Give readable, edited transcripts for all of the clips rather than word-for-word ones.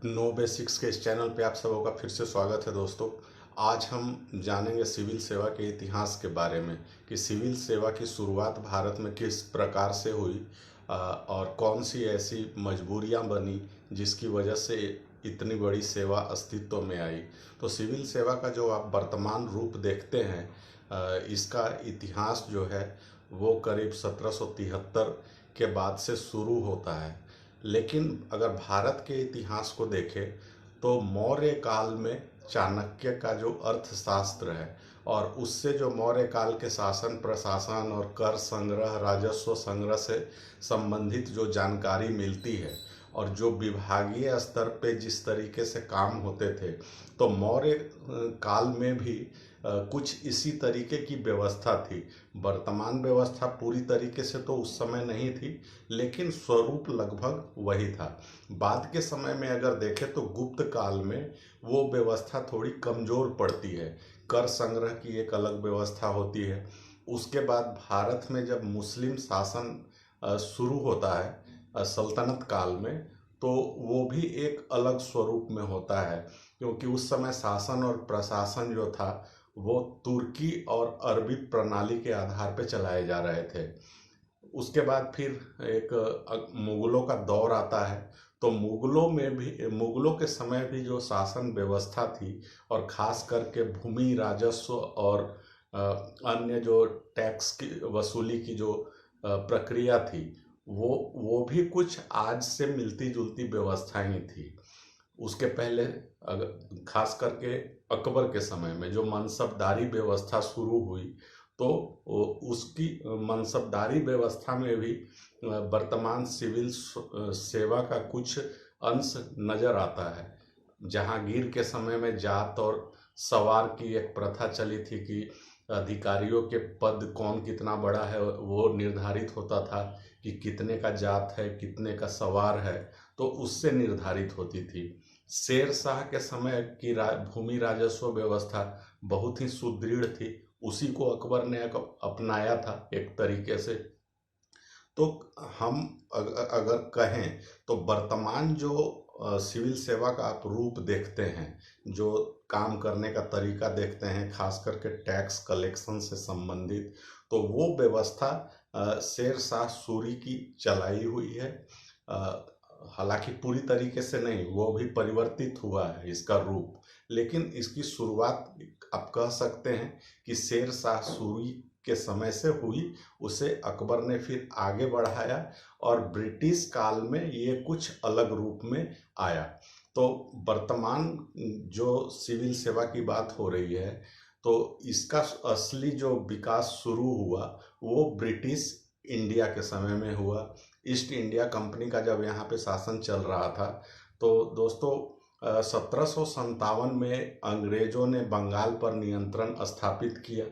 Know basics के इस channel पे आप सबों का फिर से स्वागत है दोस्तों। आज हम जानेंगे सिविल सेवा के इतिहास के बारे में कि सिविल सेवा की शुरुआत भारत में किस प्रकार से हुई और कौन सी ऐसी मजबूरियां बनी जिसकी वजह से इतनी बड़ी सेवा अस्तित्व में आई। तो सिविल सेवा का जो आप वर्तमान रूप देखते हैं, इसका इतिहास जो है वो करीब 1773 के बाद से शुरू होता है। लेकिन अगर भारत के इतिहास को देखें तो मौर्य काल में चाणक्य का जो अर्थशास्त्र है और उससे जो मौर्य काल के शासन प्रशासन और कर संग्रह राजस्व संग्रह से संबंधित जो जानकारी मिलती है और जो विभागीय स्तर पे जिस तरीके से काम होते थे, तो मौर्य काल में भी कुछ इसी तरीके की व्यवस्था थी। वर्तमान व्यवस्था पूरी तरीके से तो उस समय नहीं थी, लेकिन स्वरूप लगभग वही था। बाद के समय में अगर देखें तो गुप्त काल में वो व्यवस्था थोड़ी कमज़ोर पड़ती है। कर संग्रह की एक अलग व्यवस्था होती है। उसके बाद भारत में जब मुस्लिम शासन शुरू होता है सल्तनत काल में, तो वो भी एक अलग स्वरूप में होता है, क्योंकि उस समय शासन और प्रशासन जो था वो तुर्की और अरबी प्रणाली के आधार पर चलाए जा रहे थे। उसके बाद फिर एक मुगलों का दौर आता है। तो मुगलों के समय भी जो शासन व्यवस्था थी और ख़ास करके भूमि राजस्व और अन्य जो टैक्स की वसूली की जो प्रक्रिया थी, वो भी कुछ आज से मिलती जुलती व्यवस्थाएं थी। उसके पहले अगर खास करके अकबर के समय में जो मनसबदारी व्यवस्था शुरू हुई, तो उसकी मनसबदारी व्यवस्था में भी वर्तमान सिविल सेवा का कुछ अंश नज़र आता है। जहांगीर के समय में जात और सवार की एक प्रथा चली थी कि अधिकारियों के पद कौन कितना बड़ा है वो निर्धारित होता था कि कितने का जात है कितने का सवार है, तो उससे निर्धारित होती थी। शेर शाह के समय की भूमि राजस्व व्यवस्था बहुत ही सुदृढ़ थी। उसी को अकबर ने अपनाया था एक तरीके से। तो हम अगर कहें तो वर्तमान जो सिविल सेवा का आप रूप देखते हैं, जो काम करने का तरीका देखते हैं, खास करके टैक्स कलेक्शन से संबंधित, तो वो व्यवस्था शेर शाह सूरी की चलाई हुई है। हालांकि पूरी तरीके से नहीं, वो भी परिवर्तित हुआ है इसका रूप, लेकिन इसकी शुरुआत आप कह सकते हैं कि शेर शाह सूरी के समय से हुई। उसे अकबर ने फिर आगे बढ़ाया और ब्रिटिश काल में ये कुछ अलग रूप में आया। तो वर्तमान जो सिविल सेवा की बात हो रही है, तो इसका असली जो विकास शुरू हुआ वो ब्रिटिश इंडिया के समय में हुआ। ईस्ट इंडिया कंपनी का जब यहाँ पे शासन चल रहा था, तो दोस्तों 1757 में अंग्रेजों ने बंगाल पर नियंत्रण स्थापित किया।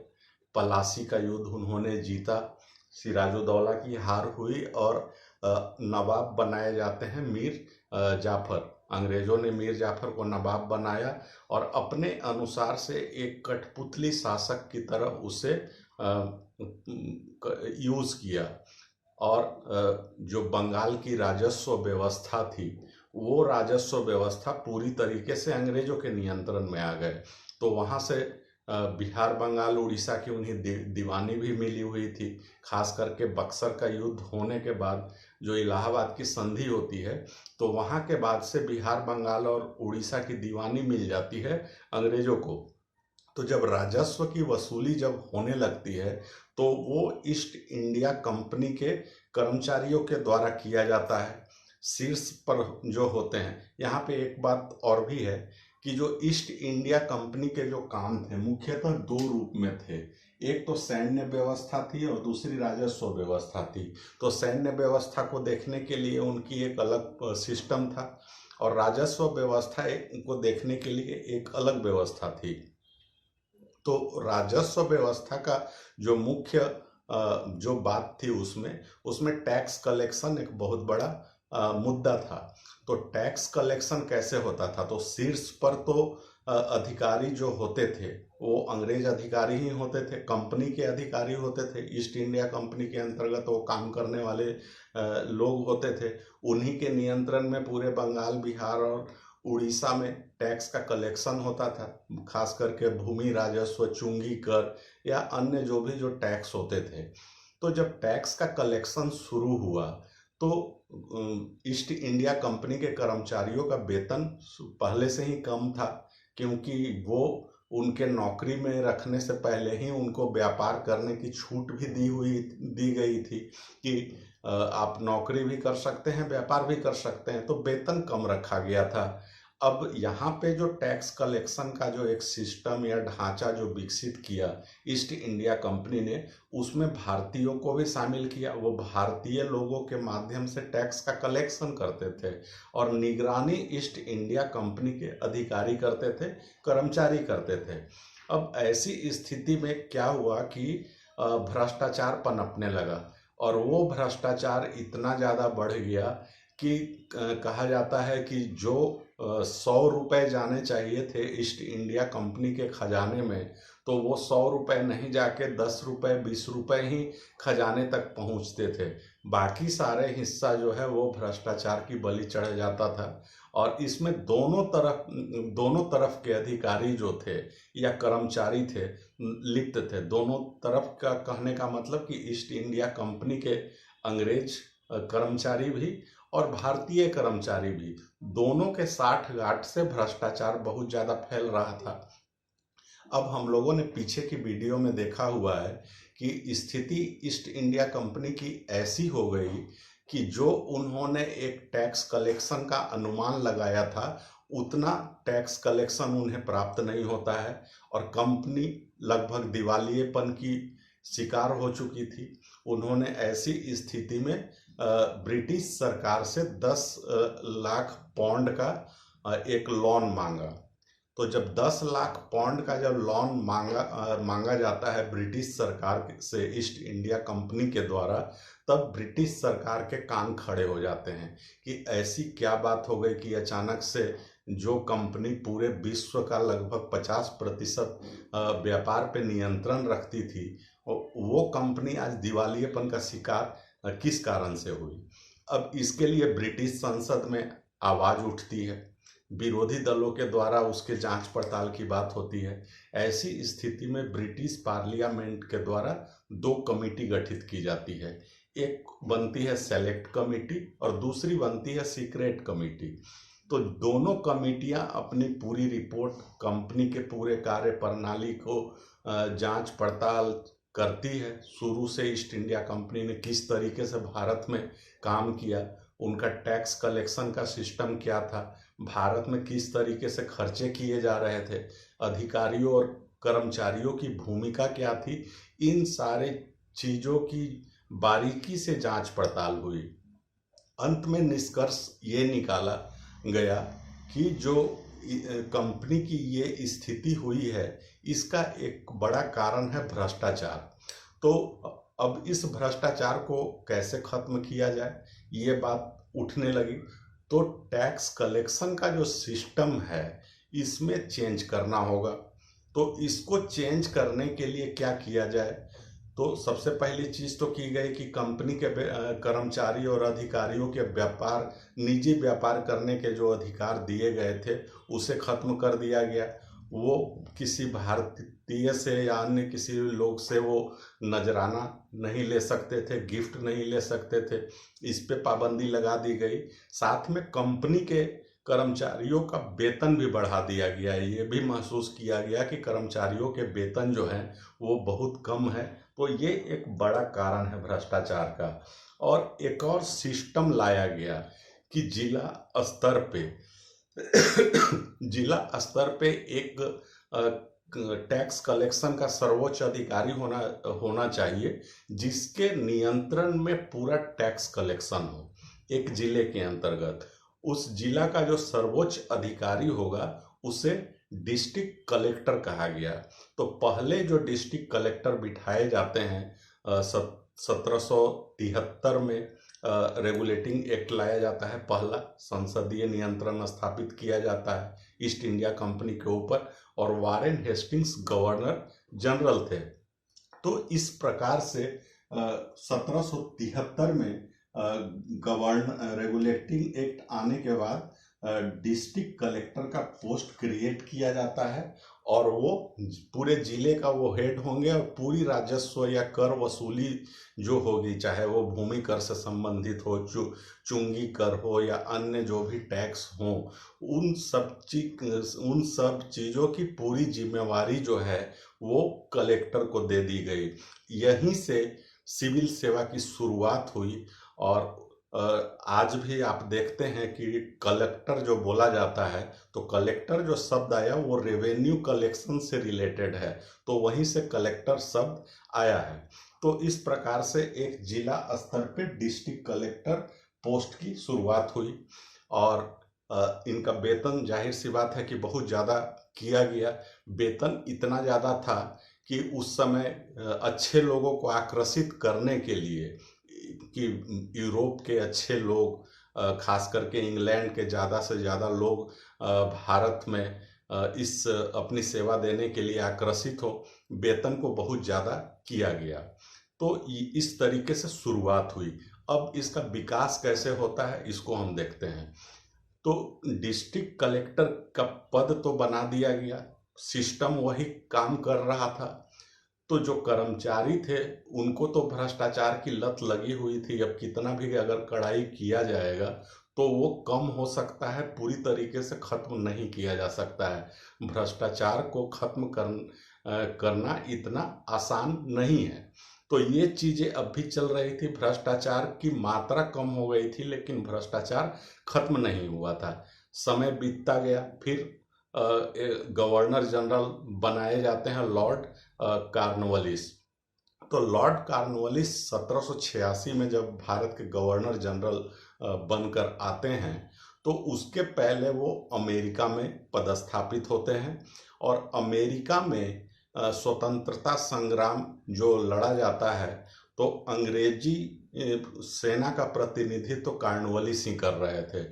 पलासी का युद्ध उन्होंने जीता, सिराजुद्दौला की हार हुई और नवाब बनाए जाते हैं मीर जाफर। अंग्रेजों ने मीर जाफर को नवाब बनाया और अपने अनुसार से एक कठपुतली शासक की तरह उसे यूज़ किया। और जो बंगाल की राजस्व व्यवस्था थी, वो राजस्व व्यवस्था पूरी तरीके से अंग्रेजों के नियंत्रण में आ गए। तो वहाँ से बिहार बंगाल उड़ीसा की उन्हें दीवानी भी मिली हुई थी। खास करके बक्सर का युद्ध होने के बाद जो इलाहाबाद की संधि होती है, तो वहाँ के बाद से बिहार बंगाल और उड़ीसा की दीवानी मिल जाती है अंग्रेजों को। तो जब राजस्व की वसूली जब होने लगती है, तो वो ईस्ट इंडिया कंपनी के कर्मचारियों के द्वारा किया जाता है। शीर्ष पर जो होते हैं, यहाँ पे एक बात और भी है कि जो ईस्ट इंडिया कंपनी के जो काम थे मुख्यतः दो रूप में थे। एक तो सैन्य व्यवस्था थी और दूसरी राजस्व व्यवस्था थी। तो सैन्य व्यवस्था को देखने के लिए उनकी एक अलग सिस्टम था और राजस्व व्यवस्था को देखने के लिए एक अलग व्यवस्था थी। तो राजस्व व्यवस्था का जो मुख्य जो बात थी उसमें टैक्स कलेक्शन एक बहुत बड़ा मुद्दा था। तो टैक्स कलेक्शन कैसे होता था, तो शीर्ष पर तो अधिकारी जो होते थे वो अंग्रेज अधिकारी ही होते थे, कंपनी के अधिकारी होते थे। ईस्ट इंडिया कंपनी के अंतर्गत वो काम करने वाले लोग होते थे। उन्हीं के नियंत्रण में पूरे बंगाल बिहार और उड़ीसा में टैक्स का कलेक्शन होता था, खास करके भूमि राजस्व, चुंगी कर या अन्य जो टैक्स होते थे। तो जब टैक्स का कलेक्शन शुरू हुआ तो ईस्ट इंडिया कंपनी के कर्मचारियों का वेतन पहले से ही कम था, क्योंकि वो उनके नौकरी में रखने से पहले ही उनको व्यापार करने की छूट भी दी गई थी कि आप नौकरी भी कर सकते हैं, व्यापार भी कर सकते हैं, तो वेतन कम रखा गया था। अब यहाँ पे जो टैक्स कलेक्शन का जो एक सिस्टम या ढांचा जो विकसित किया ईस्ट इंडिया कंपनी ने, उसमें भारतीयों को भी शामिल किया। वो भारतीय लोगों के माध्यम से टैक्स का कलेक्शन करते थे और निगरानी ईस्ट इंडिया कंपनी के अधिकारी करते थे, कर्मचारी करते थे। अब ऐसी स्थिति में क्या हुआ कि भ्रष्टाचार पनपने लगा और वो भ्रष्टाचार इतना ज़्यादा बढ़ गया कि कहा जाता है कि जो 100 रुपये जाने चाहिए थे ईस्ट इंडिया कंपनी के खजाने में, तो वो 100 रुपये नहीं जाके 10 रुपये 20 रुपये ही खजाने तक पहुंचते थे। बाकी सारे हिस्सा जो है वो भ्रष्टाचार की बलि चढ़ जाता था। और इसमें दोनों तरफ के अधिकारी जो थे या कर्मचारी थे, लिप्त थे। दोनों तरफ का कहने का मतलब कि ईस्ट इंडिया कंपनी के अंग्रेज कर्मचारी भी और भारतीय कर्मचारी भी, दोनों के साठ गांठ से भ्रष्टाचार बहुत ज़्यादा फैल रहा था। अब हम लोगों ने पीछे की वीडियो में देखा हुआ है कि स्थिति ईस्ट इंडिया कंपनी की ऐसी हो गई कि जो उन्होंने एक टैक्स कलेक्शन का अनुमान लगाया था, उतना टैक्स कलेक्शन उन्हें प्राप्त नहीं होता है और कंपनी लगभग दिवालियेपन की शिकार हो चुकी थी। उन्होंने ऐसी स्थिति में ब्रिटिश सरकार से 10 लाख पाउंड का एक लोन मांगा। तो जब 10 लाख पाउंड का जब लोन मांगा जाता है ब्रिटिश सरकार से ईस्ट इंडिया कंपनी के द्वारा, तब ब्रिटिश सरकार के कान खड़े हो जाते हैं कि ऐसी क्या बात हो गई कि अचानक से जो कंपनी पूरे विश्व का लगभग 50% व्यापार पे नियंत्रण रखती थी, वो कंपनी आज दिवालियेपन का शिकार किस कारण से हुई। अब इसके लिए ब्रिटिश संसद में आवाज़ उठती है, विरोधी दलों के द्वारा उसके जांच पड़ताल की बात होती है। ऐसी स्थिति में ब्रिटिश पार्लियामेंट के द्वारा 2 कमेटी गठित की जाती है। एक बनती है सेलेक्ट कमेटी और दूसरी बनती है सीक्रेट कमेटी। तो दोनों कमेटियां अपनी पूरी रिपोर्ट, कंपनी के पूरे कार्य प्रणाली को जांच पड़ताल करती है। शुरू से ईस्ट इंडिया कंपनी ने किस तरीके से भारत में काम किया, उनका टैक्स कलेक्शन का सिस्टम क्या था, भारत में किस तरीके से खर्चे किए जा रहे थे, अधिकारियों और कर्मचारियों की भूमिका क्या थी, इन सारे चीज़ों की बारीकी से जांच पड़ताल हुई। अंत में निष्कर्ष ये निकाला गया कि जो कंपनी की ये स्थिति हुई है, इसका एक बड़ा कारण है भ्रष्टाचार। तो अब इस भ्रष्टाचार को कैसे खत्म किया जाए, ये बात उठने लगी। तो टैक्स कलेक्शन का जो सिस्टम है, इसमें चेंज करना होगा। तो इसको चेंज करने के लिए क्या किया जाए, तो सबसे पहली चीज़ तो की गई कि कंपनी के कर्मचारी और अधिकारियों के निजी व्यापार करने के जो अधिकार दिए गए थे, उसे खत्म कर दिया गया। वो किसी भारतीय से या अन्य किसी लोग से वो नजराना नहीं ले सकते थे, गिफ्ट नहीं ले सकते थे, इस पे पाबंदी लगा दी गई। साथ में कंपनी के कर्मचारियों का वेतन भी बढ़ा दिया गया। ये भी महसूस किया गया कि कर्मचारियों के वेतन जो हैं वो बहुत कम है। तो ये एक बड़ा कारण है भ्रष्टाचार का। और एक और सिस्टम लाया गया कि जिला स्तर पे एक टैक्स कलेक्शन का सर्वोच्च अधिकारी होना चाहिए, जिसके नियंत्रण में पूरा टैक्स कलेक्शन हो एक जिले के अंतर्गत। उस जिला का जो सर्वोच्च अधिकारी होगा उसे डिस्ट्रिक्ट कलेक्टर कहा गया। तो पहले जो डिस्ट्रिक्ट कलेक्टर बिठाए जाते हैं, 1773 में रेगुलेटिंग एक्ट लाया जाता है, पहला संसदीय नियंत्रण स्थापित किया जाता है ईस्ट इंडिया कंपनी के ऊपर, और वारेन हेस्टिंग्स गवर्नर जनरल थे। तो इस प्रकार से 1773 में रेगुलेटिंग एक्ट आने के बाद डिस्ट्रिक्ट कलेक्टर का पोस्ट क्रिएट किया जाता है और वो पूरे जिले का वो हेड होंगे और पूरी राजस्व या कर वसूली जो होगी, चाहे वो भूमि कर से संबंधित हो, चुंगी कर हो या अन्य जो भी टैक्स हो, उन सब चीज़ों की पूरी जिम्मेवारी जो है वो कलेक्टर को दे दी गई। यहीं से सिविल सेवा की शुरुआत हुई और आज भी आप देखते हैं कि कलेक्टर जो बोला जाता है, तो कलेक्टर जो शब्द आया वो रेवेन्यू कलेक्शन से रिलेटेड है, तो वहीं से कलेक्टर शब्द आया है। तो इस प्रकार से एक जिला स्तर पे डिस्ट्रिक्ट कलेक्टर पोस्ट की शुरुआत हुई और इनका वेतन जाहिर सी बात है कि बहुत ज़्यादा किया गया। वेतन इतना ज़्यादा था कि उस समय अच्छे लोगों को आकर्षित करने के लिए कि यूरोप के अच्छे लोग, खास करके इंग्लैंड के ज़्यादा से ज़्यादा लोग भारत में इस अपनी सेवा देने के लिए आकर्षित हो, वेतन को बहुत ज़्यादा किया गया। तो इस तरीके से शुरुआत हुई। अब इसका विकास कैसे होता है इसको हम देखते हैं। तो डिस्ट्रिक्ट कलेक्टर का पद तो बना दिया गया, सिस्टम वही काम कर रहा था। तो जो कर्मचारी थे उनको तो भ्रष्टाचार की लत लगी हुई थी। अब कितना भी अगर कड़ाई किया जाएगा तो वो कम हो सकता है, पूरी तरीके से खत्म नहीं किया जा सकता है। भ्रष्टाचार को खत्म करना इतना आसान नहीं है। तो ये चीज़ें अब भी चल रही थी, भ्रष्टाचार की मात्रा कम हो गई थी लेकिन भ्रष्टाचार खत्म नहीं हुआ था। समय बीतता गया, फिर गवर्नर जनरल बनाए जाते हैं लॉर्ड कॉर्नवालिस। तो लॉर्ड कॉर्नवालिस 1786 में जब भारत के गवर्नर जनरल बनकर आते हैं तो उसके पहले वो अमेरिका में पदस्थापित होते हैं और अमेरिका में स्वतंत्रता संग्राम जो लड़ा जाता है तो अंग्रेजी सेना का प्रतिनिधित्व तो कॉर्नवालिस ही कर रहे थे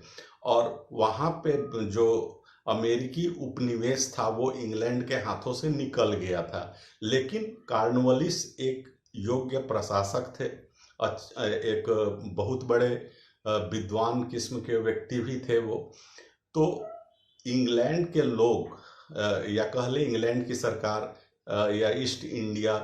और वहाँ पे जो अमेरिकी उपनिवेश था वो इंग्लैंड के हाथों से निकल गया था। लेकिन कॉर्नवालिस एक योग्य प्रशासक थे, एक बहुत बड़े विद्वान किस्म के व्यक्ति भी थे वो। तो इंग्लैंड के लोग या कह लें इंग्लैंड की सरकार या ईस्ट इंडिया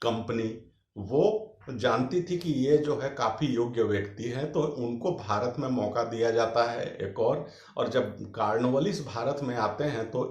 कंपनी वो जानती थी कि ये जो है काफ़ी योग्य व्यक्ति हैं, तो उनको भारत में मौका दिया जाता है एक और जब कॉर्नवालिस भारत में आते हैं तो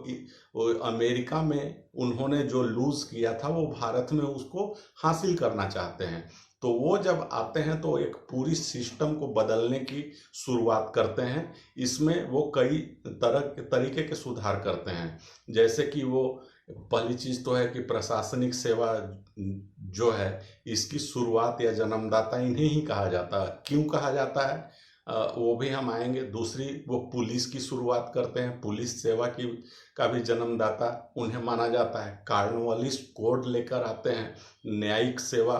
वो अमेरिका में उन्होंने जो लूज़ किया था वो भारत में उसको हासिल करना चाहते हैं। तो वो जब आते हैं तो एक पूरी सिस्टम को बदलने की शुरुआत करते हैं। इसमें वो कई तरीके के सुधार करते हैं, जैसे कि वो पहली चीज़ तो है कि प्रशासनिक सेवा जो है इसकी शुरुआत या जन्मदाता इन्हें ही कहा जाता है। क्यों कहा जाता है वो भी हम आएंगे। दूसरी, वो पुलिस की शुरुआत करते हैं, पुलिस सेवा की का भी जन्मदाता उन्हें माना जाता है। कॉर्नवालिस कोड लेकर आते हैं, न्यायिक सेवा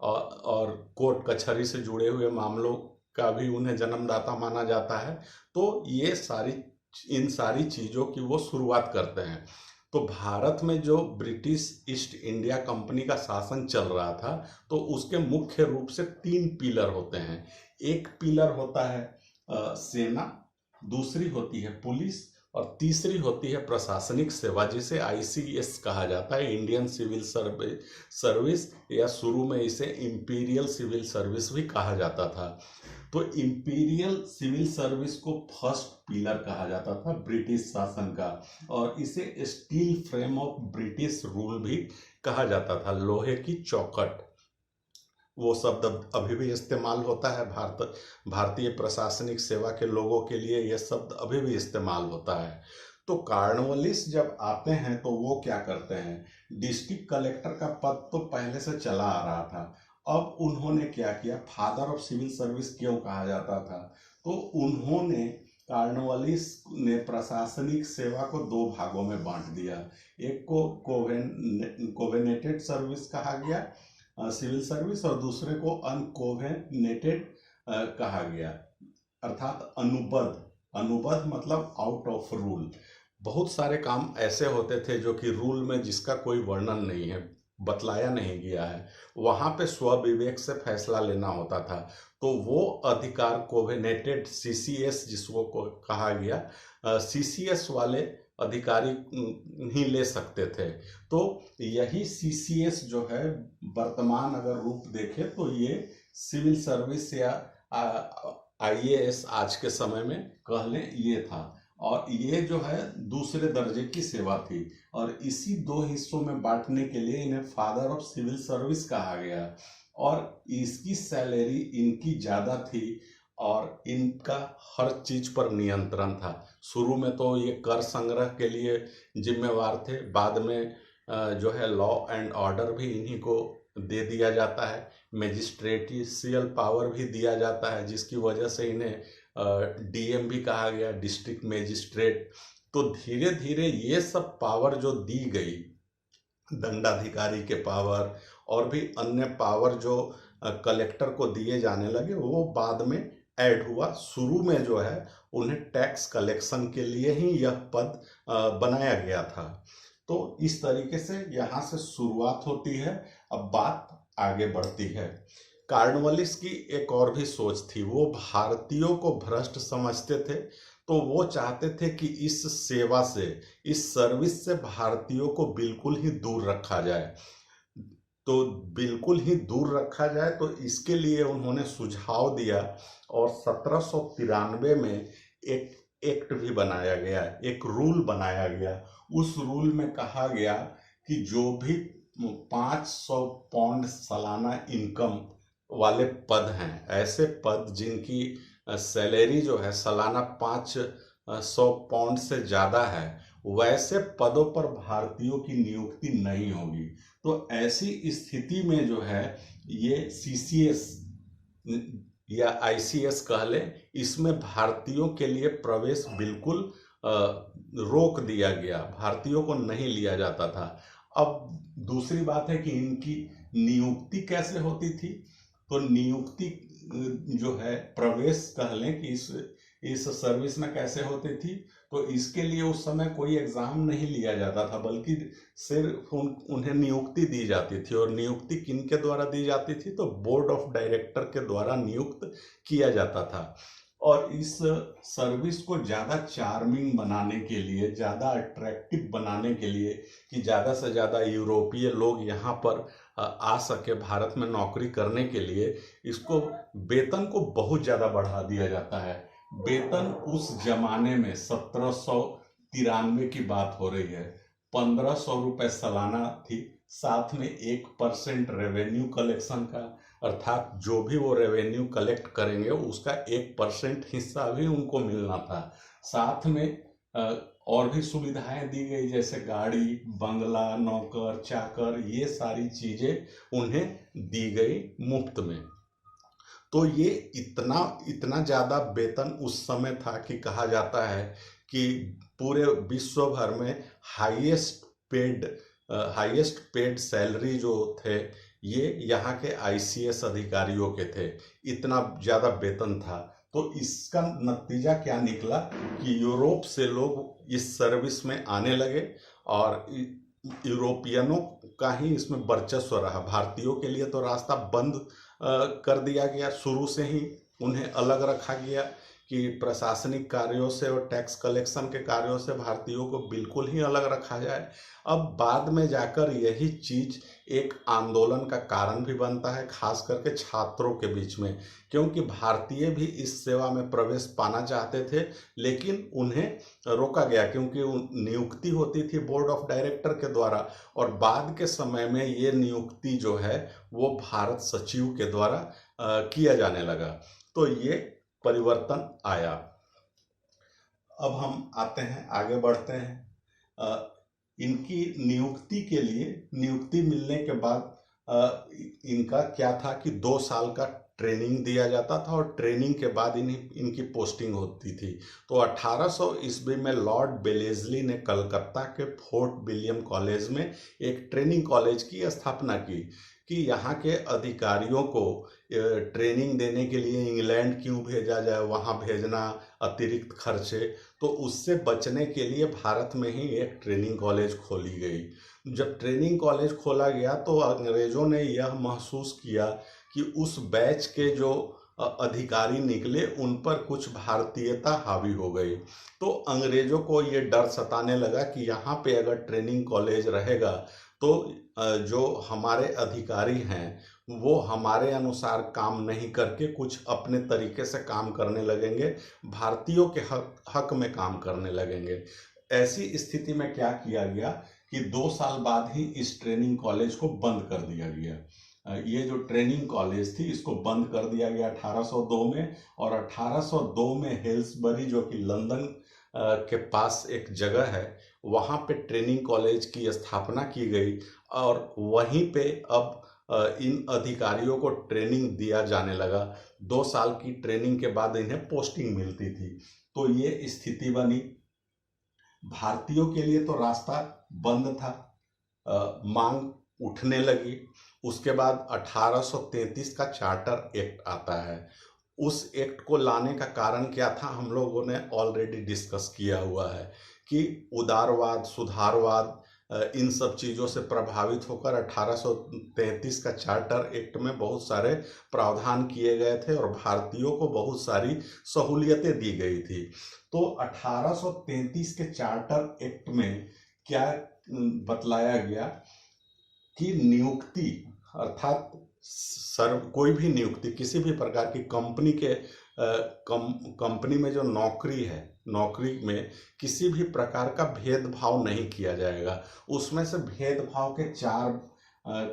और कोर्ट कचहरी से जुड़े हुए मामलों का भी उन्हें जन्मदाता माना जाता है। तो ये इन सारी चीज़ों की वो शुरुआत करते हैं। तो भारत में जो ब्रिटिश ईस्ट इंडिया कंपनी का शासन चल रहा था तो उसके मुख्य रूप से 3 पिलर होते हैं। एक पिलर होता है सेना, दूसरी होती है पुलिस और तीसरी होती है प्रशासनिक सेवा, जिसे ICS कहा जाता है, इंडियन सिविल सर्विस, या शुरू में इसे इंपीरियल सिविल सर्विस भी कहा जाता था। तो इंपीरियल सिविल सर्विस को फर्स्ट पिलर कहा जाता था ब्रिटिश शासन का और इसे steel frame of British rule भी कहा जाता था, लोहे की चौखट। वो शब्द अभी भी इस्तेमाल होता है, भारतीय प्रशासनिक सेवा के लोगों के लिए यह शब्द अभी भी इस्तेमाल होता है। तो कॉर्नवालिस जब आते हैं तो वो क्या करते हैं, डिस्ट्रिक्ट कलेक्टर का पद तो पहले से चला आ रहा था, अब उन्होंने क्या किया, फादर ऑफ सिविल सर्विस क्यों कहा जाता था, तो उन्होंने कॉर्नवालिस ने प्रशासनिक सेवा को 2 भागों में बांट दिया। एक को कोवेनेटेड सर्विस कहा गया, सिविल सर्विस, और दूसरे को अनकोवेनेटेड कहा गया, अर्थात अनुबद्ध मतलब आउट ऑफ रूल। बहुत सारे काम ऐसे होते थे जो कि रूल में जिसका कोई वर्णन नहीं है, बतलाया नहीं गया है। वहाँ पे स्वविवेक से फैसला लेना होता था। तो वो अधिकार कोवेनेटेड सीसीएस जिसको कहा गया, सीसीएस वाले अधिकारी ही ले सकते थे। तो यही सीसीएस जो है वर्तमान अगर रूप देखें तो ये सिविल सर्विस या आईएएस आज के समय में कह लें ये था। और ये जो है दूसरे दर्जे की सेवा थी और इसी दो हिस्सों में बांटने के लिए इन्हें फादर ऑफ सिविल सर्विस कहा गया। और इसकी सैलरी इनकी ज़्यादा थी और इनका हर चीज पर नियंत्रण था। शुरू में तो ये कर संग्रह के लिए जिम्मेवार थे, बाद में जो है लॉ एंड ऑर्डर भी इन्हीं को दे दिया जाता है, मैजिस्ट्रेटियल पावर भी दिया जाता है, जिसकी वजह से इन्हें डीएम भी कहा गया, डिस्ट्रिक्ट मैजिस्ट्रेट। तो धीरे धीरे ये सब पावर जो दी गई, दंडाधिकारी के पावर और भी अन्य पावर जो कलेक्टर को दिए जाने लगे, वो बाद में ऐड हुआ। शुरू में जो है उन्हें टैक्स कलेक्शन के लिए ही यह पद बनाया गया था। तो इस तरीके से यहाँ से शुरुआत होती है। अब बात आगे बढ़ती है। कार्नवालिस की एक और भी सोच थी। वो भारतीयों को भ्रष्ट समझते थे, तो वो चाहते थे कि इस सेवा से, इस सर्विस से भारतीयों को बिल्कुल ही दूर रखा जाए। तो बिल्कुल ही दूर रखा जाए, तो इसके लिए उन्होंने सुझाव दिया और 1793 में एक एक्ट भी बनाया गया, एक रूल बनाया गया। उस रूल में कहा गया कि जो भी 500 पाउंड सालाना इनकम वाले पद हैं, ऐसे पद जिनकी सैलरी जो है सालाना 500 पाउंड से ज़्यादा है, वैसे पदों पर भारतीयों की नियुक्ति नहीं होगी। तो ऐसी स्थिति में जो है ये सीसीएस या आईसीएस कह लें, इसमें भारतीयों के लिए प्रवेश बिल्कुल रोक दिया गया, भारतीयों को नहीं लिया जाता था। अब दूसरी बात है कि इनकी नियुक्ति कैसे होती थी। तो नियुक्ति जो है, प्रवेश कह लें कि इस सर्विस में कैसे होती थी, तो इसके लिए उस समय कोई एग्जाम नहीं लिया जाता था, बल्कि सिर्फ उन्हें नियुक्ति दी जाती थी। और नियुक्ति किन के द्वारा दी जाती थी, तो बोर्ड ऑफ डायरेक्टर के द्वारा नियुक्त किया जाता था। और इस सर्विस को ज़्यादा चार्मिंग बनाने के लिए, ज़्यादा अट्रैक्टिव बनाने के लिए, कि ज़्यादा से ज़्यादा यूरोपीय लोग यहाँ पर आ सके भारत में नौकरी करने के लिए, इसको वेतन को बहुत ज़्यादा बढ़ा दिया जाता है। वेतन उस जमाने में 1793 की बात हो रही है, 1500 रुपये सालाना थी। साथ में 1% रेवेन्यू कलेक्शन का, अर्थात जो भी वो रेवेन्यू कलेक्ट करेंगे उसका 1% हिस्सा भी उनको मिलना था। साथ में और भी सुविधाएं दी गई, जैसे गाड़ी, बंगला, नौकर चाकर, ये सारी चीजें उन्हें दी गई मुफ्त में। तो ये इतना ज़्यादा वेतन उस समय था कि कहा जाता है कि पूरे विश्व भर में हाईएस्ट पेड सैलरी जो थे ये यहाँ के आईसीएस अधिकारियों के थे, इतना ज़्यादा वेतन था। तो इसका नतीजा क्या निकला कि यूरोप से लोग इस सर्विस में आने लगे और यूरोपियनों का ही इसमें वर्चस्व रहा। भारतीयों के लिए तो रास्ता बंद कर दिया गया, शुरू से ही उन्हें अलग रखा गया कि प्रशासनिक कार्यों से और टैक्स कलेक्शन के कार्यों से भारतीयों को बिल्कुल ही अलग रखा जाए। अब बाद में जाकर यही चीज़ एक आंदोलन का कारण भी बनता है, खास करके छात्रों के बीच में, क्योंकि भारतीय भी इस सेवा में प्रवेश पाना चाहते थे, लेकिन उन्हें रोका गया क्योंकि नियुक्ति होती थी बोर्ड ऑफ डायरेक्टर के द्वारा, और बाद के समय में ये नियुक्ति जो है वो भारत सचिव के द्वारा किया जाने लगा। तो ये परिवर्तन आया। अब हम आते हैं, आगे बढ़ते हैं। इनकी नियुक्ति के लिए, नियुक्ति मिलने के बाद इनका क्या था कि 2 साल का ट्रेनिंग दिया जाता था और ट्रेनिंग के बाद इनकी पोस्टिंग होती थी। तो 1800 ईस्वी में लॉर्ड बेलेस्ली ने कलकत्ता के फोर्ट विलियम कॉलेज में एक ट्रेनिंग कॉलेज की स्थापना की कि यहाँ के अधिकारियों को ट्रेनिंग देने के लिए इंग्लैंड क्यों भेजा जाए, वहाँ भेजना अतिरिक्त खर्चे, तो उससे बचने के लिए भारत में ही एक ट्रेनिंग कॉलेज खोली गई। जब ट्रेनिंग कॉलेज खोला गया तो अंग्रेजों ने यह महसूस किया कि उस बैच के जो अधिकारी निकले उन पर कुछ भारतीयता हावी हो गई। तो अंग्रेजों को ये डर सताने लगा कि यहाँ पे अगर ट्रेनिंग कॉलेज रहेगा तो जो हमारे अधिकारी हैं वो हमारे अनुसार काम नहीं करके कुछ अपने तरीके से काम करने लगेंगे, भारतीयों के हक में काम करने लगेंगे। ऐसी स्थिति में क्या किया गया कि 2 साल बाद ही इस ट्रेनिंग कॉलेज को बंद कर दिया गया। ये जो ट्रेनिंग कॉलेज थी इसको बंद कर दिया गया 1802 में, और 1802 में हेल्सबरी जो कि लंदन के पास एक जगह है वहाँ पे ट्रेनिंग कॉलेज की स्थापना की गई, और वहीं पे अब इन अधिकारियों को ट्रेनिंग दिया जाने लगा। 2 साल की ट्रेनिंग के बाद इन्हें पोस्टिंग मिलती थी। तो ये स्थिति बनी। भारतीयों के लिए तो रास्ता बंद था, मांग उठने लगी। उसके बाद 1833 का चार्टर एक्ट आता है। उस एक्ट को लाने का कारण क्या था हम लोगों ने ऑलरेडी डिस्कस किया हुआ है कि उदारवाद, सुधारवाद, इन सब चीज़ों से प्रभावित होकर 1833 का चार्टर एक्ट में बहुत सारे प्रावधान किए गए थे और भारतीयों को बहुत सारी सहूलियतें दी गई थी। तो 1833 के चार्टर एक्ट में क्या बतलाया गया कि नियुक्ति अर्थात कोई भी नियुक्ति किसी भी प्रकार की कंपनी के कंपनी में जो नौकरी है, नौकरी में किसी भी प्रकार का भेदभाव नहीं किया जाएगा। उसमें से भेदभाव के 4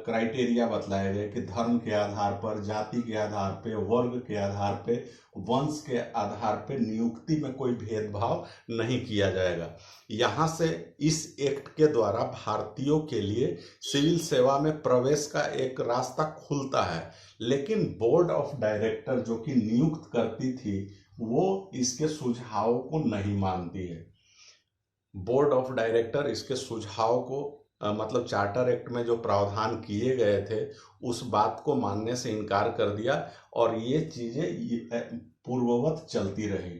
क्राइटेरिया बतलाए गए कि धर्म के आधार पर, जाति के आधार पे, वर्ग के आधार पे, वंश के आधार पे नियुक्ति में कोई भेदभाव नहीं किया जाएगा। यहाँ से इस एक्ट के द्वारा भारतीयों के लिए सिविल सेवा में प्रवेश का एक रास्ता खुलता है। लेकिन बोर्ड ऑफ डायरेक्टर जो कि नियुक्त करती थी वो इसके सुझाव को नहीं मानती है। बोर्ड ऑफ डायरेक्टर इसके सुझाव को मतलब चार्टर एक्ट में जो प्रावधान किए गए थे उस बात को मानने से इनकार कर दिया, और ये चीज़ें पूर्ववत चलती रही।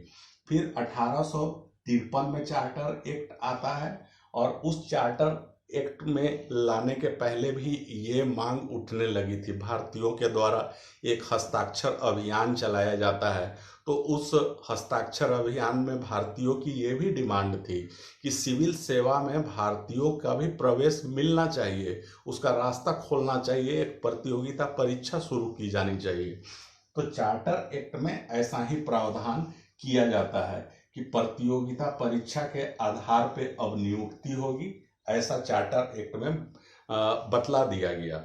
फिर 1853 में चार्टर एक्ट आता है, और उस चार्टर एक्ट में लाने के पहले भी ये मांग उठने लगी थी। भारतीयों के द्वारा एक हस्ताक्षर अभियान चलाया जाता है, तो उस हस्ताक्षर अभियान में भारतीयों की ये भी डिमांड थी कि सिविल सेवा में भारतीयों का भी प्रवेश मिलना चाहिए, उसका रास्ता खोलना चाहिए, एक प्रतियोगिता परीक्षा शुरू की जानी चाहिए। तो चार्टर एक्ट में ऐसा ही प्रावधान किया जाता है कि प्रतियोगिता परीक्षा के आधार पे अब नियुक्ति होगी, ऐसा चार्टर एक्ट में बतला दिया गया,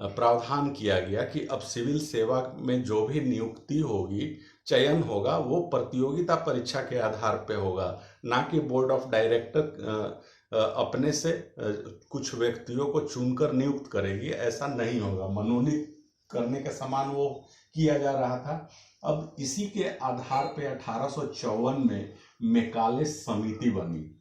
प्रावधान किया गया कि अब सिविल सेवा में जो भी नियुक्ति होगी, चयन होगा, वो प्रतियोगिता परीक्षा के आधार पे होगा, ना कि बोर्ड ऑफ डायरेक्टर अपने से कुछ व्यक्तियों को चुनकर नियुक्त करेगी। ऐसा नहीं होगा, मनोनीत करने के समान वो किया जा रहा था। अब इसी के आधार पे 1854 में मैकाले समिति बनी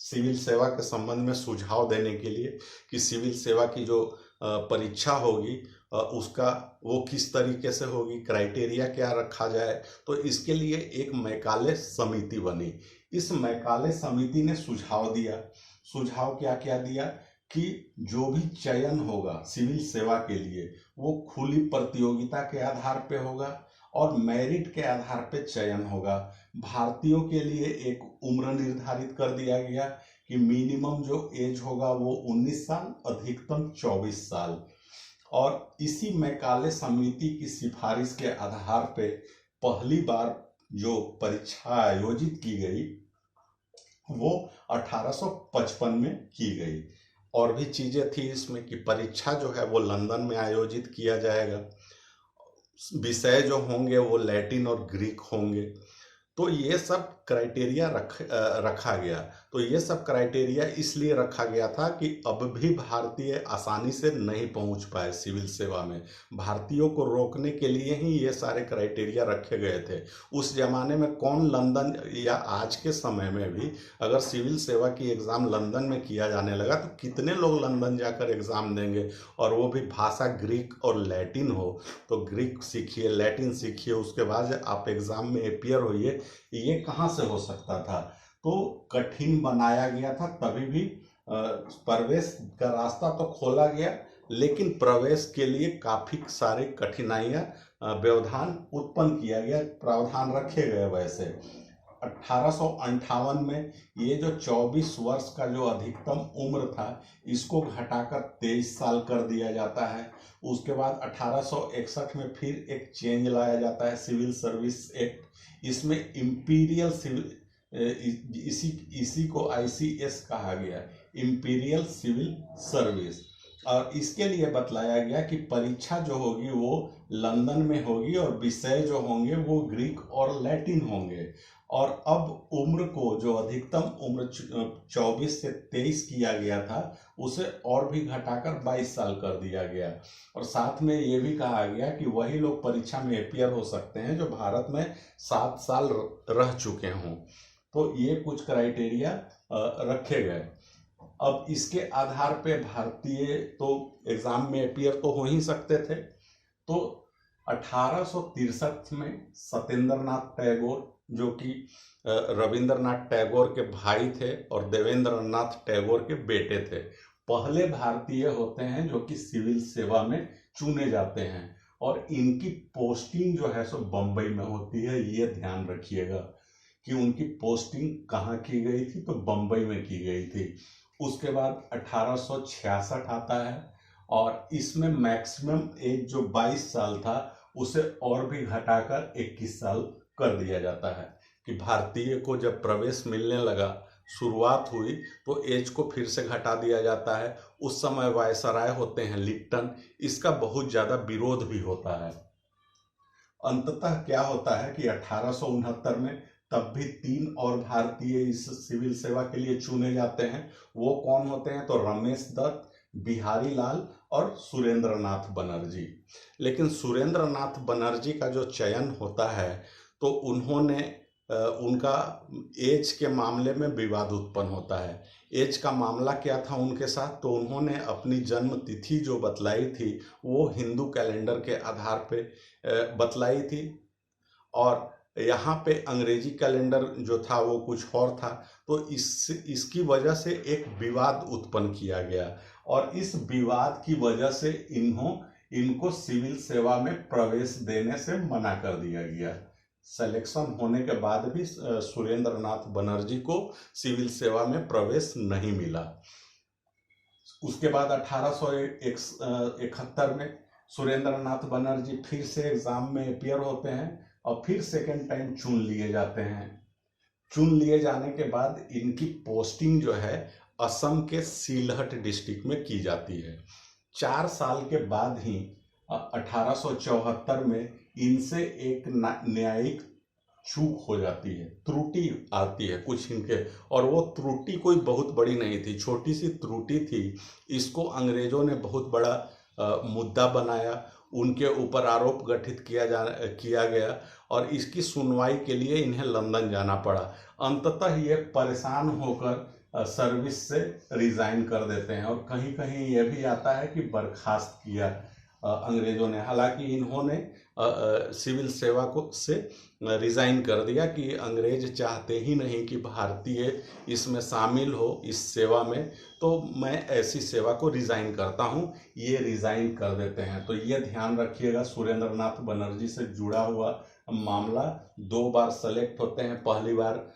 सिविल सेवा के संबंध में सुझाव देने के लिए कि सिविल सेवा की जो परीक्षा होगी उसका वो किस तरीके से होगी, क्राइटेरिया क्या रखा जाए। तो इसके लिए एक मैकाले समिति बनी। इस मैकाले समिति ने सुझाव दिया। सुझाव क्या क्या दिया कि जो भी चयन होगा सिविल सेवा के लिए वो खुली प्रतियोगिता के आधार पे होगा और मेरिट के आधार पे चयन होगा। भारतीयों के लिए एक उम्र निर्धारित कर दिया गया कि मिनिमम जो एज होगा वो 19 साल, अधिकतम 24 साल। और इसी मैकाले समिति की सिफारिश के आधार पे पहली बार जो परीक्षा आयोजित की गई वो 1855 में की गई। और भी चीज़ें थी इसमें कि परीक्षा जो है वो लंदन में आयोजित किया जाएगा, विषय जो होंगे वो लैटिन और ग्रीक होंगे। तो ये सब क्राइटेरिया रखा गया। तो ये सब क्राइटेरिया इसलिए रखा गया था कि अब भी भारतीय आसानी से नहीं पहुंच पाए सिविल सेवा में, भारतीयों को रोकने के लिए ही ये सारे क्राइटेरिया रखे गए थे। उस जमाने में कौन लंदन, या आज के समय में भी अगर सिविल सेवा की एग्ज़ाम लंदन में किया जाने लगा तो कितने लोग लंदन जाकर एग्ज़ाम देंगे, और वो भी भाषा ग्रीक और लैटिन हो। तो ग्रीक सीखिए, लैटिन सीखिए, उसके बाद आप एग्ज़ाम में अपियर होइए, ये कहाँ से हो सकता था। तो कठिन बनाया गया था, तभी भी प्रवेश का रास्ता तो खोला गया, लेकिन प्रवेश के लिए काफी सारी कठिनाइयां, व्यवधान उत्पन्न किया गया, प्रावधान रखे गए। वैसे 1858 में ये जो 24 वर्ष का जो अधिकतम उम्र था, इसको घटाकर 23 साल कर दिया जाता है। उसके बाद 1861 में फिर एक चेंज लाया जाता है, सिविल सर्विस एक्ट। इसमें इंपीरियल सिविल, इसी को ICS कहा गया, इंपीरियल सिविल सर्विस। और इसके लिए बतलाया गया कि परीक्षा जो होगी वो लंदन में होगी और विषय जो होंगे वो ग्रीक और लैटिन होंगे। और अब उम्र को, जो अधिकतम उम्र 24 से 23 किया गया था, उसे और भी घटाकर 22 साल कर दिया गया। और साथ में ये भी कहा गया कि वही लोग परीक्षा में अपियर हो सकते हैं जो भारत में 7 साल रह चुके हों। तो ये कुछ क्राइटेरिया रखे गए। अब इसके आधार पे भारतीय तो एग्जाम में अपियर तो हो ही सकते थे। तो 1863 में सत्येंद्रनाथ टैगोर, जो कि रविंद्रनाथ टैगोर के भाई थे और देवेंद्रनाथ टैगोर के बेटे थे, पहले भारतीय होते हैं जो कि सिविल सेवा में चुने जाते हैं। और इनकी पोस्टिंग जो है सो बम्बई में होती है। ये ध्यान रखिएगा कि उनकी पोस्टिंग कहाँ की गई थी, तो बम्बई में की गई थी। उसके बाद 1866 आता है और इसमें मैक्सिमम एज जो 22 साल था उसे और भी घटाकर 21 साल कर दिया जाता है। कि भारतीय को जब प्रवेश मिलने लगा, शुरुआत हुई, तो एज को फिर से घटा दिया जाता है। उस समय वायसराय होते हैं लिप्टन, इसका बहुत ज़्यादा विरोध भी होता है। अंततः क्या होता है कि 1869 में तब भी 3 और भारतीय इस सिविल सेवा के लिए चुने जाते हैं। वो कौन होते हैं, तो रमेश दत्त, बिहारी लाल और सुरेंद्रनाथ बनर्जी। लेकिन सुरेंद्रनाथ बनर्जी का जो चयन होता है, तो उन्होंने उनका एज के मामले में विवाद उत्पन्न होता है। एज का मामला क्या था उनके साथ, तो उन्होंने अपनी जन्म तिथि जो बतलाई थी वो हिंदू कैलेंडर के आधार पे बतलाई थी, और यहाँ पे अंग्रेजी कैलेंडर जो था वो कुछ और था। तो इसकी वजह से एक विवाद उत्पन्न किया गया, और इस विवाद की वजह से इनको सिविल सेवा में प्रवेश देने से मना कर दिया गया। सिलेक्शन होने के बाद भी सुरेंद्रनाथ बनर्जी को सिविल सेवा में प्रवेश नहीं मिला। उसके बाद 1871 में सुरेंद्रनाथ बनर्जी फिर से एग्जाम में अपियर होते हैं और फिर सेकेंड टाइम चुन लिए जाते हैं। चुन लिए जाने के बाद इनकी पोस्टिंग जो है असम के सीलहट डिस्ट्रिक्ट में की जाती है। 4 साल के बाद ही 1874 में इनसे एक न्यायिक चूक हो जाती है, त्रुटि आती है कुछ इनके, और वो त्रुटि कोई बहुत बड़ी नहीं थी, छोटी सी त्रुटि थी। इसको अंग्रेजों ने बहुत बड़ा मुद्दा बनाया, उनके ऊपर आरोप गठित किया गया और इसकी सुनवाई के लिए इन्हें लंदन जाना पड़ा। अंततः ये परेशान होकर सर्विस से रिजाइन कर देते हैं, और कहीं कहीं ये भी आता है कि बर्खास्त किया अंग्रेजों ने। हालांकि इन्होंने सिविल सेवा से रिजाइन कर दिया कि अंग्रेज चाहते ही नहीं कि भारतीय इसमें शामिल हो इस सेवा में, तो मैं ऐसी सेवा को रिजाइन करता हूँ, ये रिजाइन कर देते हैं। तो ये ध्यान रखिएगा, सुरेंद्रनाथ बनर्जी से जुड़ा हुआ मामला 2 बार सेलेक्ट होते हैं। पहली बार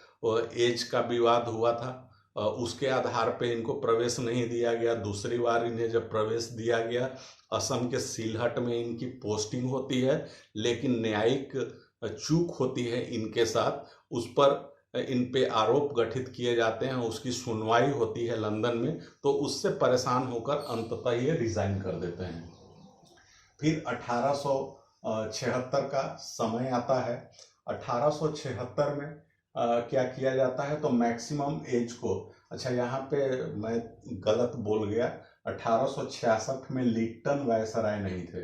एज का विवाद हुआ था, उसके आधार पे इनको प्रवेश नहीं दिया गया। दूसरी बार इन्हें जब प्रवेश दिया गया, असम के सीलहट में इनकी पोस्टिंग होती है, लेकिन न्यायिक चूक होती है इनके साथ, उस पर इन पे आरोप गठित किए जाते हैं, उसकी सुनवाई होती है लंदन में, तो उससे परेशान होकर अंततः ये रिजाइन कर देते हैं। फिर 1876 का समय आता है। 1876 में क्या किया जाता है, तो मैक्सिमम एज को, अच्छा यहाँ पे मैं गलत बोल गया, 1866 में लिप्टन वायसराय नहीं थे।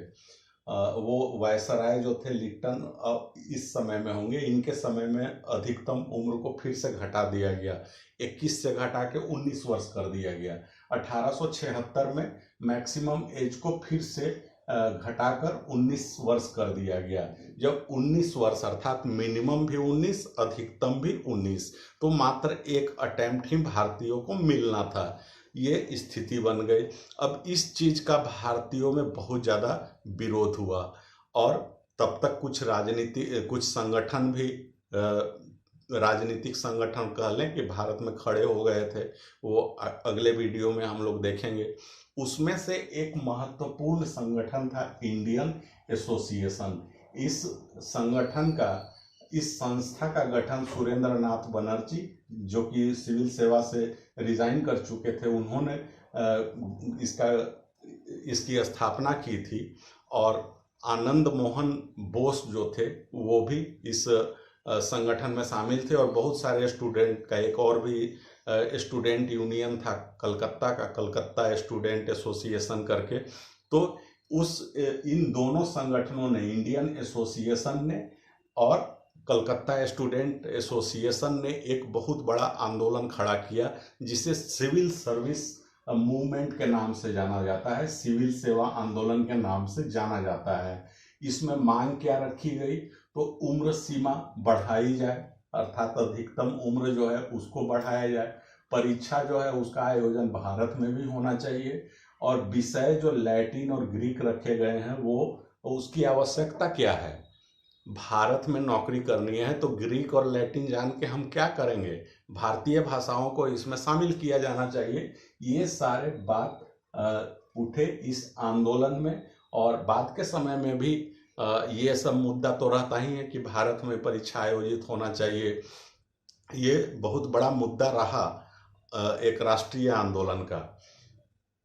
वो वायसराय जो थे लिप्टन इस समय में होंगे, इनके समय में अधिकतम उम्र को फिर से घटा दिया गया, 21 से घटा के 19 वर्ष कर दिया गया। 1876 में मैक्सिमम एज को फिर से घटाकर 19 वर्ष कर दिया गया। जब 19 वर्ष अर्थात मिनिमम भी 19, अधिकतम भी 19, तो मात्र एक अटेम्प्ट ही भारतीयों को मिलना था। ये स्थिति बन गई। अब इस चीज़ का भारतीयों में बहुत ज़्यादा विरोध हुआ और तब तक कुछ संगठन भी राजनीतिक संगठन कह लें कि भारत में खड़े हो गए थे। वो अगले वीडियो में हम लोग देखेंगे। उसमें से एक महत्वपूर्ण संगठन था इंडियन एसोसिएशन। इस संगठन का, इस संस्था का गठन सुरेंद्र नाथ बनर्जी, जो कि सिविल सेवा से रिजाइन कर चुके थे, उन्होंने इसकी स्थापना की थी। और आनंद मोहन बोस जो थे वो भी इस संगठन में शामिल थे और बहुत सारे स्टूडेंट का एक और भी स्टूडेंट यूनियन था कलकत्ता का, कलकत्ता स्टूडेंट एसोसिएशन करके। तो इन दोनों संगठनों ने, इंडियन एसोसिएशन ने और कलकत्ता स्टूडेंट एसोसिएशन ने एक बहुत बड़ा आंदोलन खड़ा किया जिसे सिविल सर्विस मूवमेंट के नाम से जाना जाता है, सिविल सेवा आंदोलन के नाम से जाना जाता है। इसमें मांग क्या रखी गई? तो उम्र सीमा बढ़ाई जाए, अर्थात अधिकतम उम्र जो है उसको बढ़ाया जाए। परीक्षा जो है उसका आयोजन भारत में भी होना चाहिए और विषय जो लैटिन और ग्रीक रखे गए हैं वो उसकी आवश्यकता क्या है? भारत में नौकरी करनी है तो ग्रीक और लैटिन जान के हम क्या करेंगे? भारतीय भाषाओं को इसमें शामिल किया जाना चाहिए। ये सारे बात उठे इस आंदोलन में। और बाद के समय में भी ये सब मुद्दा तो रहता ही है कि भारत में परीक्षा आयोजित होना चाहिए। ये बहुत बड़ा मुद्दा रहा एक राष्ट्रीय आंदोलन का।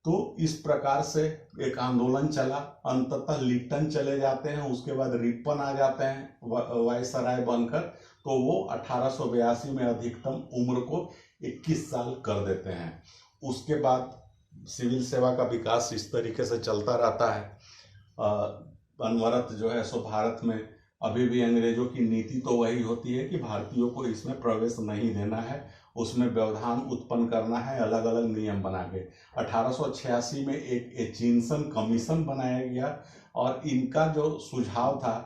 तो इस प्रकार से एक आंदोलन चला। अंततः लिप्टन चले जाते हैं, उसके बाद रिपन आ जाते हैं वायसराय बनकर। तो वो 1882 में अधिकतम उम्र को 21 साल कर देते हैं। उसके बाद सिविल सेवा का विकास इस तरीके से चलता रहता है। अनवरत जो है सो भारत में अभी भी अंग्रेजों की नीति तो वही होती है कि भारतीयों को इसमें प्रवेश नहीं देना है, उसमें व्यवधान उत्पन्न करना है अलग अलग नियम बना के। 1886 में एक एचिंसन कमीशन बनाया गया और इनका जो सुझाव था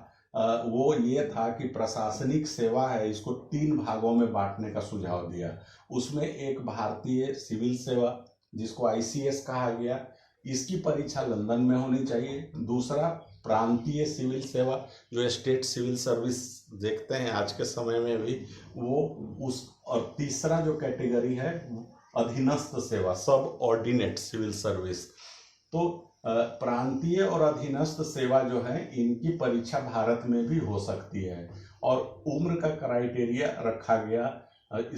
वो ये था कि प्रशासनिक सेवा है इसको 3 भागों में बांटने का सुझाव दिया। उसमें एक भारतीय सिविल सेवा जिसको आईसीएस कहा गया, इसकी परीक्षा लंदन में होनी चाहिए। दूसरा प्रांतीय सिविल सेवा जो स्टेट सिविल सर्विस देखते हैं आज के समय में भी वो उस, और तीसरा जो कैटेगरी है अधीनस्थ सेवा, सब ऑर्डिनेट सिविल सर्विस। तो प्रांतीय और अधीनस्थ सेवा जो है इनकी परीक्षा भारत में भी हो सकती है। और उम्र का क्राइटेरिया रखा गया,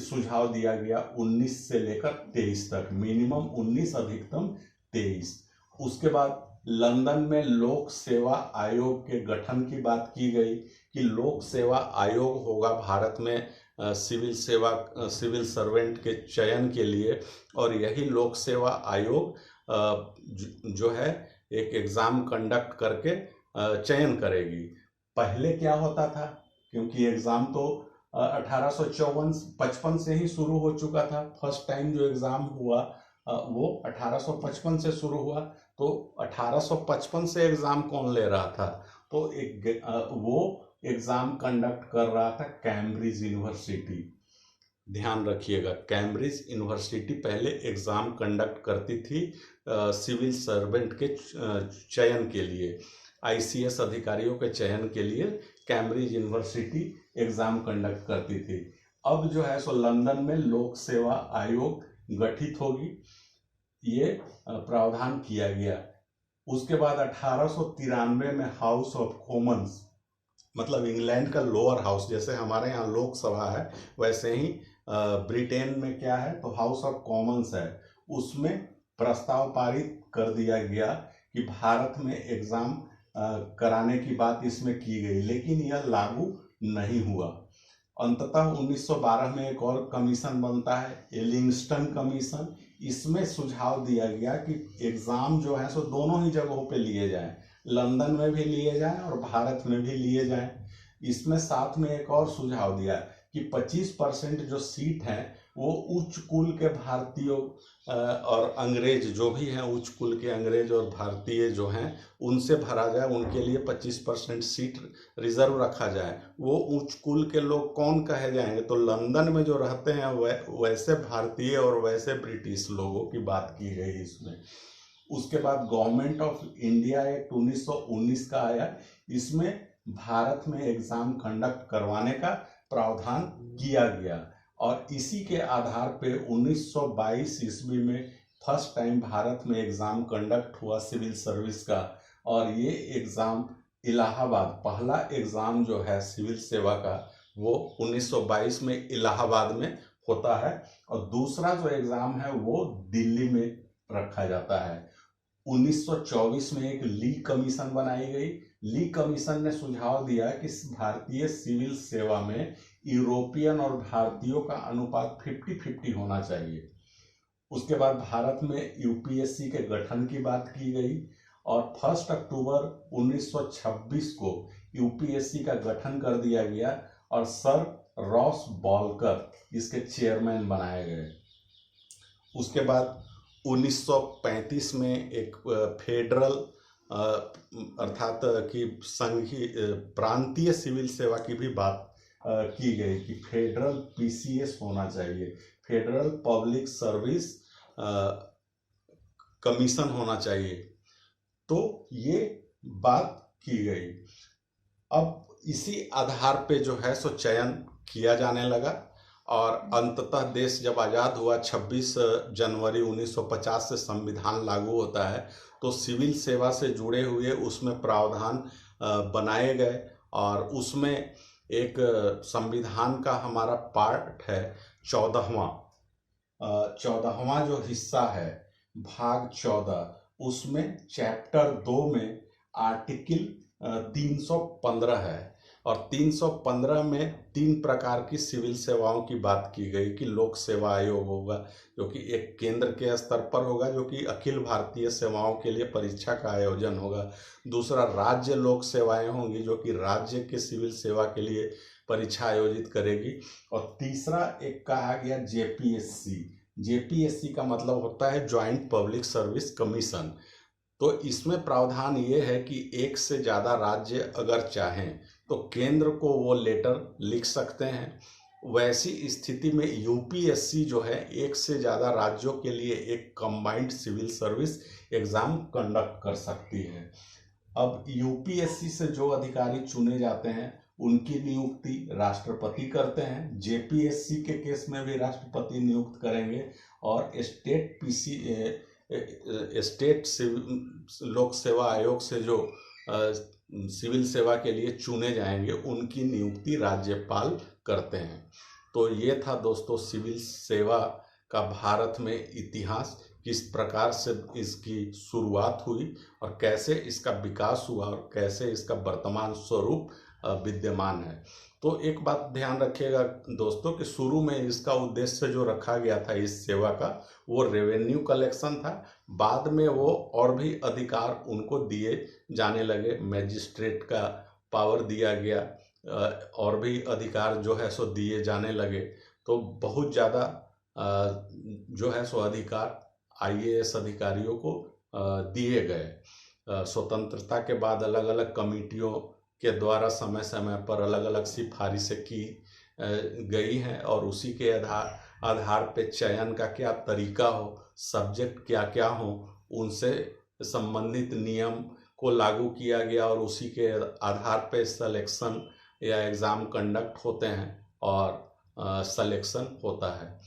सुझाव दिया गया 19 से लेकर 23 तक, मिनिमम 19 अधिकतम 23। उसके बाद लंदन में लोक सेवा आयोग के गठन की बात की गई कि लोक सेवा आयोग होगा भारत में सिविल सर्वेंट के चयन के लिए। और यही लोक सेवा आयोग जो है एक एग्ज़ाम कंडक्ट करके चयन करेगी। पहले क्या होता था, क्योंकि एग्ज़ाम तो 1855 से ही शुरू हो चुका था। फर्स्ट टाइम जो एग्ज़ाम हुआ वो 1855 से शुरू हुआ। तो 1855 से एग्ज़ाम कौन ले रहा था? तो वो एग्ज़ाम कंडक्ट कर रहा था कैम्ब्रिज यूनिवर्सिटी। ध्यान रखिएगा, कैम्ब्रिज यूनिवर्सिटी पहले एग्ज़ाम कंडक्ट करती थी सिविल सर्वेंट के चयन के लिए, आईसीएस अधिकारियों के चयन के लिए कैम्ब्रिज यूनिवर्सिटी एग्ज़ाम कंडक्ट करती थी। अब जो है सो लंदन में लोक सेवा आयोग गठित होगी, ये प्रावधान किया गया। उसके बाद 1893 में हाउस ऑफ कॉमन्स, मतलब इंग्लैंड का लोअर हाउस, जैसे हमारे यहाँ लोकसभा है वैसे ही ब्रिटेन में क्या है तो हाउस ऑफ कॉमन्स है, उसमें प्रस्ताव पारित कर दिया गया कि भारत में एग्ज़ाम कराने की बात इसमें की गई, लेकिन यह लागू नहीं हुआ। अंततः 1912 में एक और कमीशन बनता है, एलिंगस्टन कमीशन। इसमें सुझाव दिया गया कि एग्ज़ाम जो है सो दोनों ही जगहों पे लिए जाएं, लंदन में भी लिए जाएं और भारत में भी लिए जाएं। इसमें साथ में एक और सुझाव दिया कि 25% जो सीट हैं वो उच्च कुल के भारतीयों और अंग्रेज जो भी हैं, उच्च कुल के अंग्रेज और भारतीय जो हैं उनसे भरा जाए, उनके लिए 25% सीट रिजर्व रखा जाए। वो उच्च कुल के लोग कौन कहे जाएंगे? तो लंदन में जो रहते हैं वैसे भारतीय और वैसे ब्रिटिश लोगों की बात की गई इसमें। उसके बाद गवर्नमेंट ऑफ इंडिया एक्ट 1919 का आया। इसमें भारत में एग्जाम कंडक्ट करवाने का प्रावधान किया गया और इसी के आधार पे 1922 ईस्वी में फर्स्ट टाइम भारत में एग्जाम कंडक्ट हुआ सिविल सर्विस का। और ये एग्जाम इलाहाबाद, पहला एग्जाम जो है सिविल सेवा का वो 1922 में इलाहाबाद में होता है और दूसरा जो एग्जाम है वो दिल्ली में रखा जाता है। 1924 में एक ली कमीशन बनाई गई। ली कमीशन ने सुझाव दिया कि भारतीय सिविल सेवा में यूरोपियन और भारतीयों का अनुपात 50-50 होना चाहिए। उसके बाद भारत में यूपीएससी के गठन की बात की गई और 1 अक्टूबर 1926 को यूपीएससी का गठन कर दिया गया और सर रॉस बॉलकर इसके चेयरमैन बनाए गए। उसके बाद 1935 में एक फेडरल अर्थात कि संघीय प्रांतीय सिविल सेवा की भी बात की गई कि फेडरल पीसीएस होना चाहिए, फेडरल पब्लिक सर्विस कमीशन होना चाहिए। तो ये बात की गई। अब इसी आधार पे जो है सो चयन किया जाने लगा और अंततः देश जब आज़ाद हुआ 26 जनवरी 1950 से संविधान लागू होता है तो सिविल सेवा से जुड़े हुए उसमें प्रावधान बनाए गए और उसमें एक संविधान का हमारा पार्ट है 14वां जो हिस्सा है भाग 14, उसमें चैप्टर 2 में आर्टिकल 315 है और 315 में 3 प्रकार की सिविल सेवाओं की बात की गई कि लोक सेवा आयोग होगा जो कि एक केंद्र के स्तर पर होगा जो कि अखिल भारतीय सेवाओं के लिए परीक्षा का आयोजन होगा। दूसरा राज्य लोक सेवाएं होंगी जो कि राज्य के सिविल सेवा के लिए परीक्षा आयोजित करेगी और तीसरा एक कहा गया जेपीएससी। जेपीएससी का मतलब होता है ज्वाइंट पब्लिक सर्विस कमीशन। तो इसमें प्रावधान ये है कि एक से ज़्यादा राज्य अगर चाहें तो केंद्र को वो लेटर लिख सकते हैं। वैसी स्थिति में यूपीएससी जो है एक से ज़्यादा राज्यों के लिए एक combined civil service exam conduct कर सकती है। अब यूपीएससी से जो अधिकारी चुने जाते हैं उनकी नियुक्ति राष्ट्रपति करते हैं। जेपीएससी के केस में भी राष्ट्रपति नियुक्त करेंगे और स्टेट लोक सेवा आयोग से जो सिविल सेवा के लिए चुने जाएंगे उनकी नियुक्ति राज्यपाल करते हैं। तो ये था दोस्तों सिविल सेवा का भारत में इतिहास, किस प्रकार से इसकी शुरुआत हुई और कैसे इसका विकास हुआ और कैसे इसका वर्तमान स्वरूप विद्यमान है। तो एक बात ध्यान रखिएगा दोस्तों कि शुरू में इसका उद्देश्य जो रखा गया था इस सेवा का वो रेवेन्यू कलेक्शन था। बाद में वो और भी अधिकार उनको दिए जाने लगे, मजिस्ट्रेट का पावर दिया गया और भी अधिकार जो है सो दिए जाने लगे। तो बहुत ज़्यादा जो है सो अधिकार आईएएस अधिकारियों को दिए गए। स्वतंत्रता के बाद अलग अलग कमिटियों के द्वारा समय समय पर अलग अलग सिफारिशें की गई हैं और उसी के आधार पे चयन का क्या तरीका हो, सब्जेक्ट क्या क्या हो, उनसे संबंधित नियम को लागू किया गया और उसी के आधार पे सिलेक्शन या एग्ज़ाम कंडक्ट होते हैं और सिलेक्शन होता है।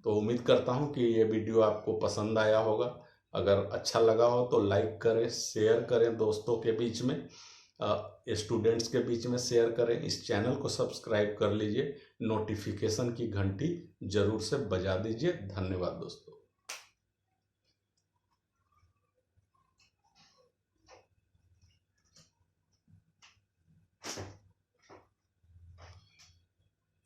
तो उम्मीद करता हूँ कि ये वीडियो आपको पसंद आया होगा। अगर अच्छा लगा हो तो लाइक करें, शेयर करें, दोस्तों के बीच में, स्टूडेंट्स के बीच में शेयर करें। इस चैनल को सब्सक्राइब कर लीजिए, नोटिफिकेशन की घंटी जरूर से बजा दीजिए। धन्यवाद दोस्तों।